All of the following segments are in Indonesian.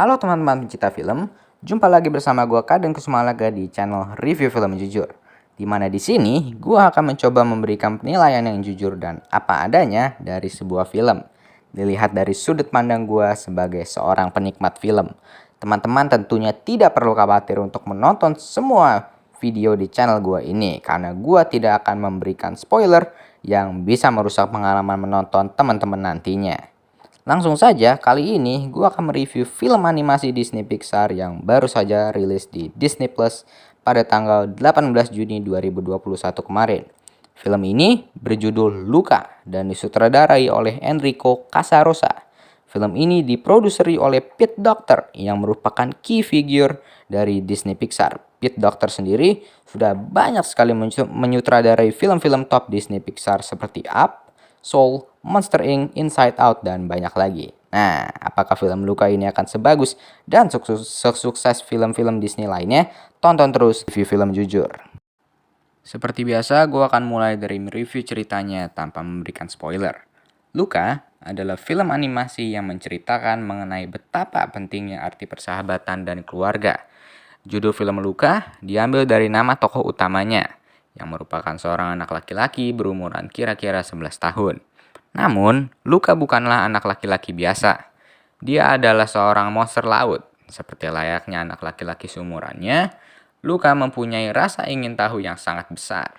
Halo teman-teman pencinta film, jumpa lagi bersama gua Kadeng Kusumalaga di channel Review Film Jujur. Di mana di sini gua akan mencoba memberikan penilaian yang jujur dan apa adanya dari sebuah film. Dilihat dari sudut pandang gua sebagai seorang penikmat film. Teman-teman tentunya tidak perlu khawatir untuk menonton semua video di channel gua ini karena gua tidak akan memberikan spoiler yang bisa merusak pengalaman menonton teman-teman nantinya. Langsung saja, kali ini gue akan mereview film animasi Disney Pixar yang baru saja rilis di Disney Plus pada tanggal 18 Juni 2021 kemarin. Film ini berjudul Luca dan disutradarai oleh Enrico Casarosa. Film ini diproduseri oleh Pete Docter yang merupakan key figure dari Disney Pixar. Pete Docter sendiri sudah banyak sekali menyutradarai film-film top Disney Pixar seperti Up, Soul, Monster Inc., Inside Out, dan banyak lagi. Nah, apakah film Luca ini akan sebagus dan sukses film-film Disney lainnya? Tonton terus review film jujur. Seperti biasa, gue akan mulai dari mereview ceritanya tanpa memberikan spoiler. Luca adalah film animasi yang menceritakan mengenai betapa pentingnya arti persahabatan dan keluarga. Judul film Luca diambil dari nama tokoh utamanya, yang merupakan seorang anak laki-laki berumuran kira-kira 11 tahun. Namun, Luca bukanlah anak laki-laki biasa. Dia adalah seorang monster laut. Seperti layaknya anak laki-laki seumurannya, Luca mempunyai rasa ingin tahu yang sangat besar.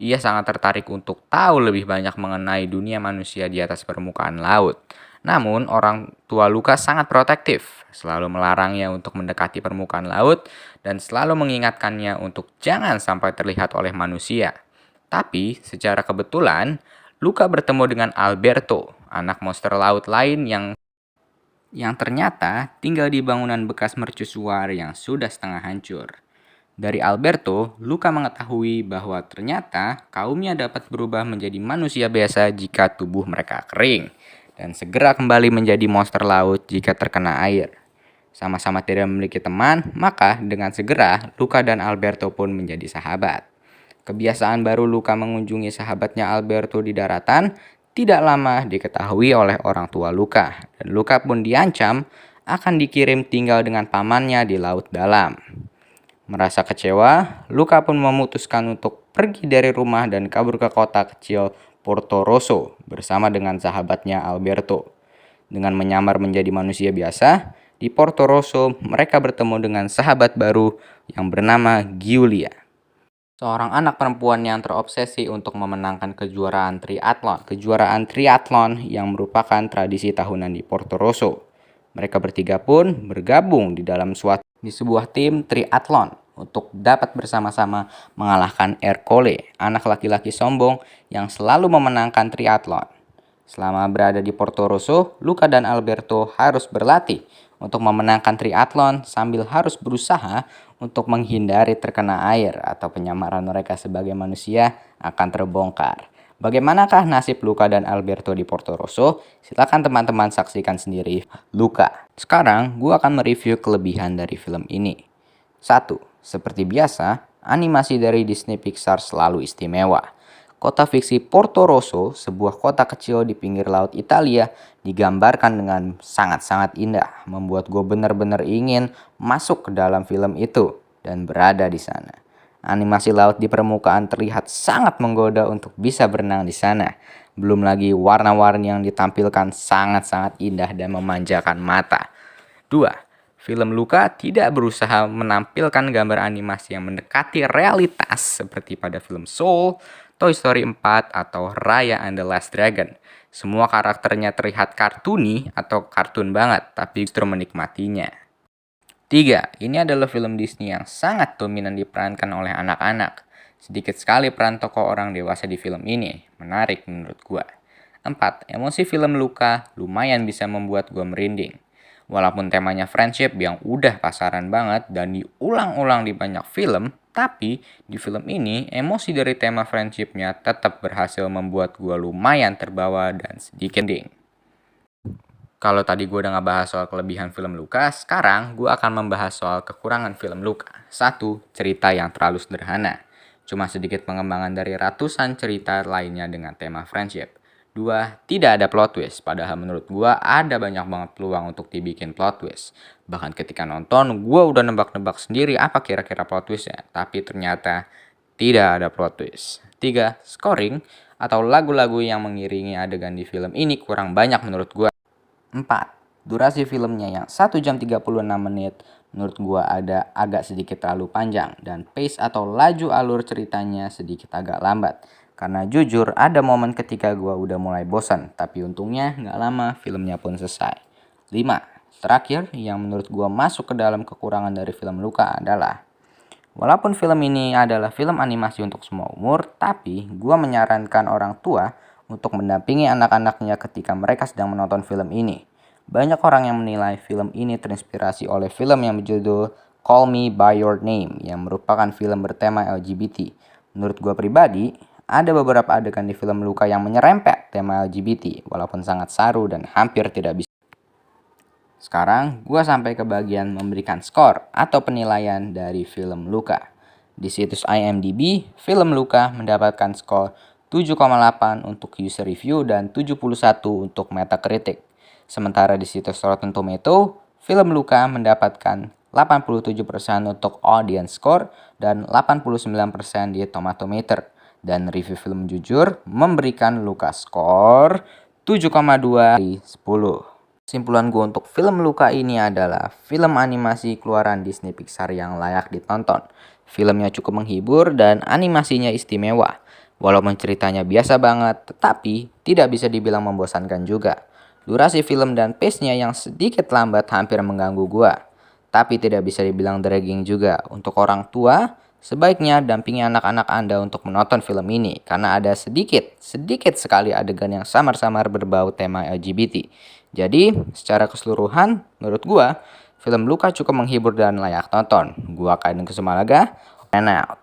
Ia sangat tertarik untuk tahu lebih banyak mengenai dunia manusia di atas permukaan laut. Namun, orang tua Luca sangat protektif, selalu melarangnya untuk mendekati permukaan laut dan selalu mengingatkannya untuk jangan sampai terlihat oleh manusia. Tapi, secara kebetulan, Luca bertemu dengan Alberto, anak monster laut lain yang ternyata tinggal di bangunan bekas mercusuar yang sudah setengah hancur. Dari Alberto, Luca mengetahui bahwa ternyata kaumnya dapat berubah menjadi manusia biasa jika tubuh mereka kering, dan segera kembali menjadi monster laut jika terkena air. Sama-sama tidak memiliki teman, maka dengan segera Luca dan Alberto pun menjadi sahabat. Kebiasaan baru Luca mengunjungi sahabatnya Alberto di daratan tidak lama diketahui oleh orang tua Luca, dan Luca pun diancam akan dikirim tinggal dengan pamannya di laut dalam. Merasa kecewa, Luca pun memutuskan untuk pergi dari rumah dan kabur ke kota kecil Porto Rosso bersama dengan sahabatnya Alberto. Dengan menyamar menjadi manusia biasa, di Porto Rosso mereka bertemu dengan sahabat baru yang bernama Giulia. Seorang anak perempuan yang terobsesi untuk memenangkan kejuaraan triathlon. Kejuaraan triathlon yang merupakan tradisi tahunan di Porto Rosso. Mereka bertiga pun bergabung di sebuah tim triathlon untuk dapat bersama-sama mengalahkan Ercole, anak laki-laki sombong yang selalu memenangkan triathlon. Selama berada di Porto Rosso, Luca dan Alberto harus berlatih untuk memenangkan triathlon sambil harus berusaha untuk menghindari terkena air atau penyamaran mereka sebagai manusia akan terbongkar. Bagaimanakah nasib Luca dan Alberto di Porto Rosso? Silakan teman-teman saksikan sendiri Luca. Sekarang gue akan mereview kelebihan dari film ini. 1. Seperti biasa, animasi dari Disney Pixar selalu istimewa. Kota fiksi Porto Rosso, sebuah kota kecil di pinggir laut Italia, digambarkan dengan sangat-sangat indah, membuat gue benar-benar ingin masuk ke dalam film itu dan berada di sana. Animasi laut di permukaan terlihat sangat menggoda untuk bisa berenang di sana. Belum lagi warna-warni yang ditampilkan sangat-sangat indah dan memanjakan mata. 2. Film Luca tidak berusaha menampilkan gambar animasi yang mendekati realitas seperti pada film Soul, Toy Story 4, atau Raya and the Last Dragon. Semua karakternya terlihat kartuni atau kartun banget, tapi justru menikmatinya. 3. Ini adalah film Disney yang sangat dominan diperankan oleh anak-anak. Sedikit sekali peran tokoh orang dewasa di film ini. Menarik menurut gua. 4. Emosi film Luca lumayan bisa membuat gua merinding. Walaupun temanya friendship yang udah pasaran banget dan diulang-ulang di banyak film, tapi di film ini emosi dari tema friendshipnya tetap berhasil membuat gua lumayan terbawa dan sedikit ding. Kalau tadi gue udah ngebahas soal kelebihan film Luca, sekarang gue akan membahas soal kekurangan film Luca. 1. Cerita yang terlalu sederhana. Cuma sedikit pengembangan dari ratusan cerita lainnya dengan tema friendship. 2. Tidak ada plot twist. Padahal menurut gua ada banyak banget peluang untuk dibikin plot twist. Bahkan ketika nonton, gua udah nebak-nebak sendiri apa kira-kira plot twistnya. Tapi ternyata tidak ada plot twist. 3. Scoring atau lagu-lagu yang mengiringi adegan di film ini kurang banyak menurut gua. 4. Durasi filmnya yang 1 jam 36 menit menurut gua agak sedikit terlalu panjang dan pace atau laju alur ceritanya sedikit agak lambat. Karena jujur ada momen ketika gua udah mulai bosan, tapi untungnya nggak lama filmnya pun selesai. 5. Terakhir yang menurut gua masuk ke dalam kekurangan dari film Luca adalah walaupun film ini adalah film animasi untuk semua umur, tapi gua menyarankan orang tua untuk mendampingi anak-anaknya ketika mereka sedang menonton film ini. Banyak orang yang menilai film ini terinspirasi oleh film yang berjudul Call Me By Your Name yang merupakan film bertema LGBT. Menurut gua pribadi, ada beberapa adegan di film Luca yang menyerempet tema LGBT, walaupun sangat saru dan hampir tidak bisa. Sekarang, gua sampai ke bagian memberikan skor atau penilaian dari film Luca. Di situs IMDb, film Luca mendapatkan skor 7,8 untuk user review dan 71 untuk Metacritic. Sementara di situs Rotten Tomato, film Luca mendapatkan 87% untuk audience score dan 89% di Tomatometer. Dan review film jujur memberikan Luca skor 7,2 dari 10. Kesimpulan gue untuk film Luca ini adalah film animasi keluaran Disney Pixar yang layak ditonton. Filmnya cukup menghibur dan animasinya istimewa. Walaupun ceritanya biasa banget, tetapi tidak bisa dibilang membosankan juga. Durasi film dan pace-nya yang sedikit lambat hampir mengganggu gue. Tapi tidak bisa dibilang dragging juga. Untuk orang tua, sebaiknya dampingi anak-anak Anda untuk menonton film ini. Karena ada sedikit sekali adegan yang samar-samar berbau tema LGBT. Jadi, secara keseluruhan, menurut gua, film Luca cukup menghibur dan layak tonton. Gua Kaiden Kusumalaga, and out.